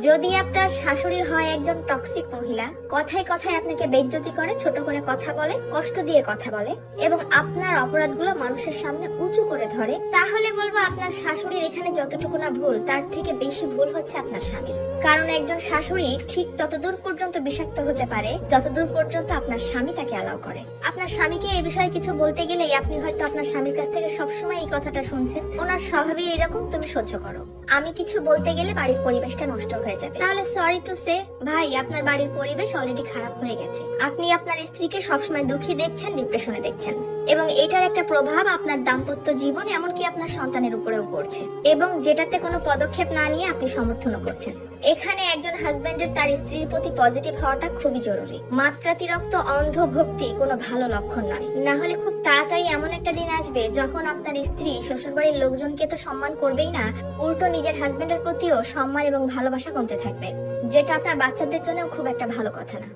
যদি আপনার শাশুড়ি হয় একজন টক্সিক মহিলা, কথায় কথায় আপনাকে বেইজ্জতি করে, ছোট করে কথা বলে, কষ্ট দিয়ে কথা বলে এবং আপনার অপরাধগুলো মানুষের সামনে উঁচু করে ধরে, তাহলে বলবো আপনার শাশুড়ির এখানে যতটুকু না ভুল, তার থেকে বেশি ভুল হচ্ছে আপনার স্বামীর। কারণ একজন শাশুড়ি ঠিক ততদূর পর্যন্ত বিষাক্ত হতে পারে যতদূর পর্যন্ত আপনার স্বামী তাকে অ্যালাউ করে। আপনার স্বামীকে এই বিষয়ে কিছু বলতে গেলেই আপনি হয়তো আপনার স্বামীর কাছ থেকে সবসময় এই কথাটা শুনছেন, ওনার স্বভাবই এরকম, তুমি সহ্য করো। আমি কিছু বলতে গেলে বাড়ির পরিবেশটা নষ্ট হয়ে যাবে। তাহলে সরি টু সে ভাই, আপনার বাড়ির পরিবেশ অলরেডি খারাপ হয়ে গেছে। আপনি আপনার স্ত্রীকে সবসময় দুঃখী দেখছেন, ডিপ্রেশনে দেখছেন, এবং এটার একটা প্রভাব আপনার দাম্পত্য জীবন এমনকি আপনার সন্তানের উপরেও পড়ছে, এবং যেটাতে কোনো পদক্ষেপ না নিয়ে আপনি সমর্থনও করছেন। এখানে একজন হাজবেন্ডের তার স্ত্রীর প্রতি পজিটিভ হওয়াটা খুবই জরুরি। মাত্রাতিরিক্ত অন্ধ ভক্তি কোনো ভালো লক্ষণ নয়। না হলে খুব তাড়াতাড়ি এমন একটা দিন আসবে যখন আপনার স্ত্রী শ্বশুরবাড়ির লোকজনকে তো সম্মান করবেই না, উল্টো নিজের হাজবেন্ডের প্রতিও সম্মান এবং ভালোবাসা কমতে থাকবে, যেটা আপনার বাচ্চাদের জন্য খুব একটা ভালো কথা না।